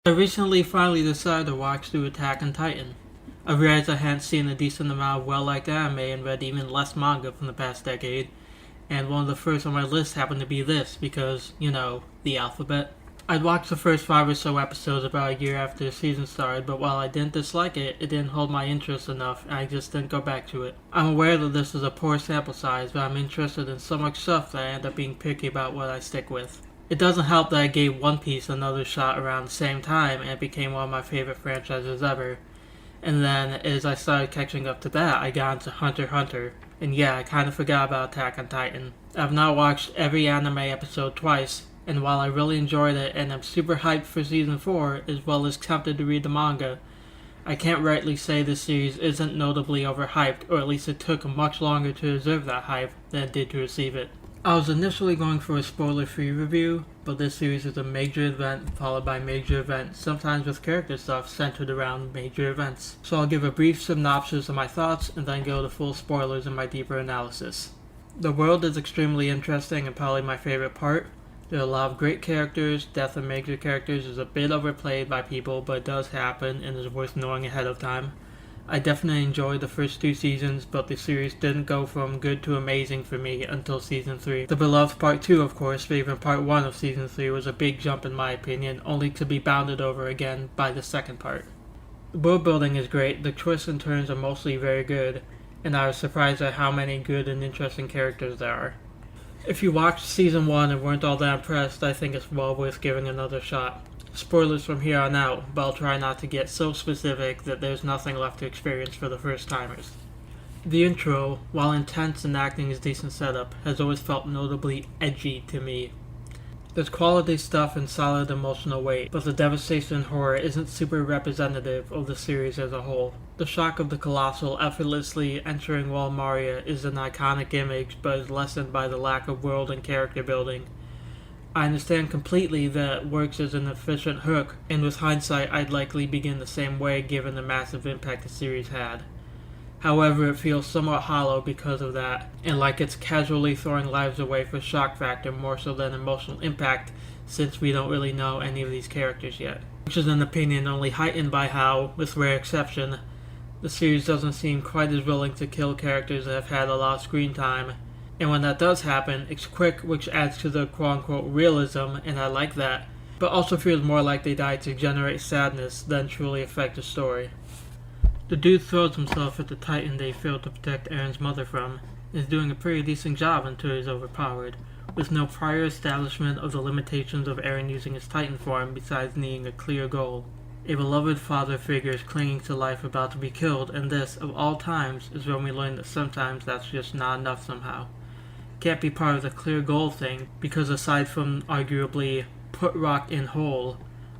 I recently finally decided to watch through Attack on Titan. I realized I hadn't seen a decent amount of well-liked anime and read even less manga from the past decade, and one of the first on my list happened to be this because, the alphabet. I'd watched the first 5 or so episodes about a year after the season started, but while I didn't dislike it, it didn't hold my interest enough, and I just didn't go back to it. I'm aware that this is a poor sample size, but I'm interested in so much stuff that I end up being picky about what I stick with. It doesn't help that I gave One Piece another shot around the same time, and it became one of my favorite franchises ever. And then, as I started catching up to that, I got into Hunter x Hunter. And yeah, I kind of forgot about Attack on Titan. I've now watched every anime episode twice, and while I really enjoyed it and I'm super hyped for Season 4, as well as tempted to read the manga, I can't rightly say this series isn't notably overhyped, or at least it took much longer to deserve that hype than it did to receive it. I was initially going for a spoiler-free review, but this series is a major event followed by major event, sometimes with character stuff centered around major events. So I'll give a brief synopsis of my thoughts and then go to full spoilers in my deeper analysis. The world is extremely interesting and probably my favorite part. There are a lot of great characters. Death of major characters is a bit overplayed by people, but it does happen and is worth knowing ahead of time. I definitely enjoyed the first 2 seasons, but the series didn't go from good to amazing for me until Season 3. The beloved Part 2, of course, but even Part 1 of Season 3 was a big jump in my opinion, only to be bounded over again by the second part. The world building is great, the twists and turns are mostly very good, and I was surprised at how many good and interesting characters there are. If you watched Season 1 and weren't all that impressed, I think it's well worth giving another shot. Spoilers from here on out, but I'll try not to get so specific that there's nothing left to experience for the first timers. The intro, while intense and acting is decent setup, has always felt notably edgy to me. There's quality stuff and solid emotional weight, but the devastation and horror isn't super representative of the series as a whole. The shock of the Colossal effortlessly entering Wall Maria is an iconic image, but is lessened by the lack of world and character building. I understand completely that it works as an efficient hook, and with hindsight I'd likely begin the same way given the massive impact the series had. However, it feels somewhat hollow because of that, and like it's casually throwing lives away for shock factor more so than emotional impact, since we don't really know any of these characters yet. Which is an opinion only heightened by how, with rare exception, the series doesn't seem quite as willing to kill characters that have had a lot of screen time. And when that does happen, it's quick, which adds to the quote-unquote realism, and I like that, but also feels more like they died to generate sadness than truly affect the story. The dude throws himself at the Titan they failed to protect Eren's mother from, and is doing a pretty decent job until he's overpowered, with no prior establishment of the limitations of Eren using his Titan form besides needing a clear goal. A beloved father figure is clinging to life about to be killed, and this, of all times, is when we learn that sometimes that's just not enough somehow. Can't be part of the clear goal thing, because aside from arguably put rock in hole,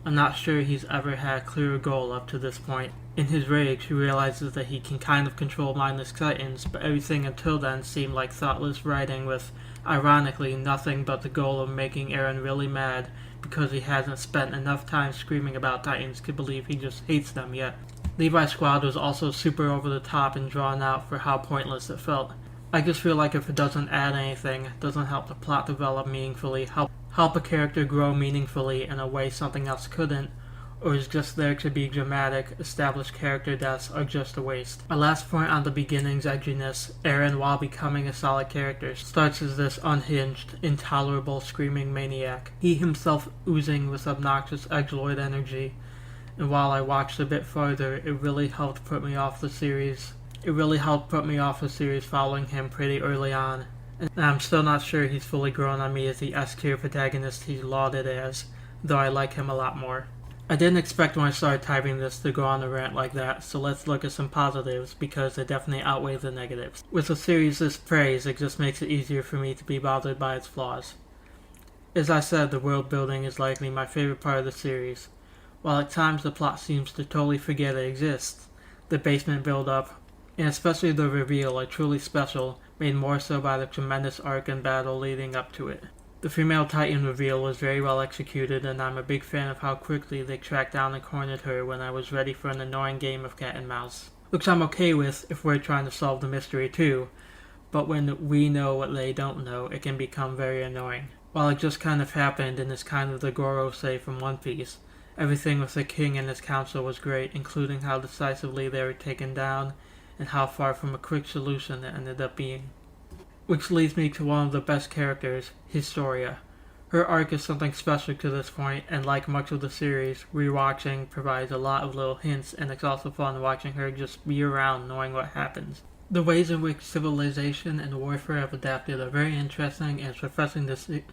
I'm not sure he's ever had a clearer goal up to this point. In his rage, he realizes that he can kind of control mindless Titans, but everything until then seemed like thoughtless writing with, ironically, nothing but the goal of making Eren really mad because he hasn't spent enough time screaming about Titans to believe he just hates them yet. Levi's squad was also super over the top and drawn out for how pointless it felt. I just feel like if it doesn't add anything, doesn't help the plot develop meaningfully, help a character grow meaningfully in a way something else couldn't, or is just there to be dramatic, established character deaths are just a waste. My last point on the beginning's edginess, Eren, while becoming a solid character, starts as this unhinged, intolerable screaming maniac, he himself oozing with obnoxious edgelord energy, and while I watched a bit farther, it really helped put me off the series following him pretty early on, and I'm still not sure he's fully grown on me as the S-tier protagonist he's lauded as, though I like him a lot more. I didn't expect when I started typing this to go on a rant like that, so let's look at some positives because they definitely outweigh the negatives. With a series this praise, it just makes it easier for me to be bothered by its flaws. As I said, the world building is likely my favorite part of the series. While at times the plot seems to totally forget it exists, the basement build-up, and especially the reveal, are truly special, made more so by the tremendous arc and battle leading up to it. The female Titan reveal was very well executed, and I'm a big fan of how quickly they tracked down and cornered her when I was ready for an annoying game of cat and mouse. Which I'm okay with if we're trying to solve the mystery too, but when we know what they don't know, it can become very annoying. While it just kind of happened and is kind of the Goro say from One Piece, Everything with the king and his council was great, including how decisively they were taken down and how far from a quick solution it ended up being. Which leads me to one of the best characters, Historia. Her arc is something special to this point, and like much of the series, rewatching provides a lot of little hints, and it's also fun watching her just be around knowing what happens. The ways in which civilization and warfare have adapted are very interesting, and it's refreshing to see.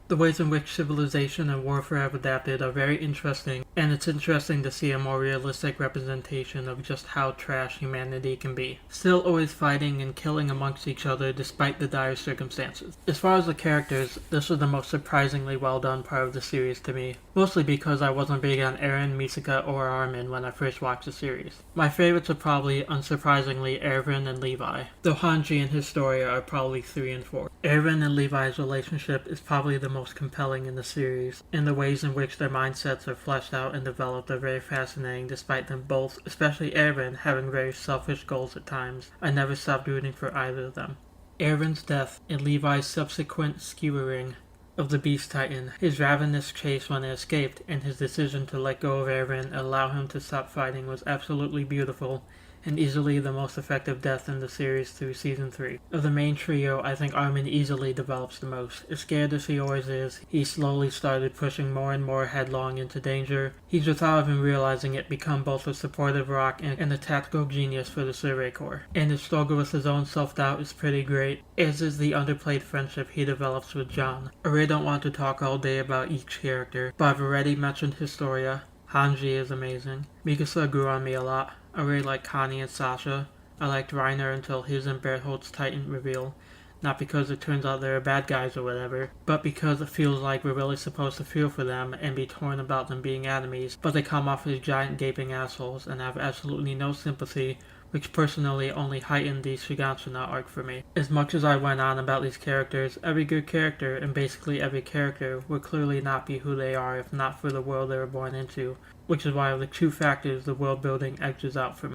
The ways in which civilization and warfare have adapted are very interesting, and it's interesting to see a more realistic representation of just how trash humanity can be. Still always fighting and killing amongst each other despite the dire circumstances. As far as the characters, this was the most surprisingly well done part of the series to me, mostly because I wasn't big on Eren, Misaka, or Armin when I first watched the series. My favorites are probably, unsurprisingly, Erwin and Levi, though Hanji and Historia are probably 3 and 4. Erwin and Levi's relationship is probably the most compelling in the series, and the ways in which their mindsets are fleshed out and developed are very fascinating despite them both, especially Erwin, having very selfish goals at times. I never stopped rooting for either of them. Erwin's death and Levi's subsequent skewering of the Beast Titan, his ravenous chase when they escaped, and his decision to let go of Erwin and allow him to stop fighting was absolutely beautiful, and easily the most effective death in the series through Season 3. Of the main trio, I think Armin easily develops the most. As scared as he always is, he slowly started pushing more and more headlong into danger. He's, without even realizing it, become both a supportive rock and a tactical genius for the Survey Corps. And his struggle with his own self-doubt is pretty great, as is the underplayed friendship he develops with John. I really don't want to talk all day about each character, but I've already mentioned Historia. Hanji is amazing. Mikasa grew on me a lot. I really like Connie and Sasha. I liked Reiner until his and Bertholdt's Titan reveal. Not because it turns out they're bad guys or whatever, but because it feels like we're really supposed to feel for them and be torn about them being enemies, but they come off as giant gaping assholes and have absolutely no sympathy, which personally only heightened the Shiganshina arc for me. As much as I went on about these characters, every good character and basically every character would clearly not be who they are if not for the world they were born into, which is why of the two factors the world building edges out for me.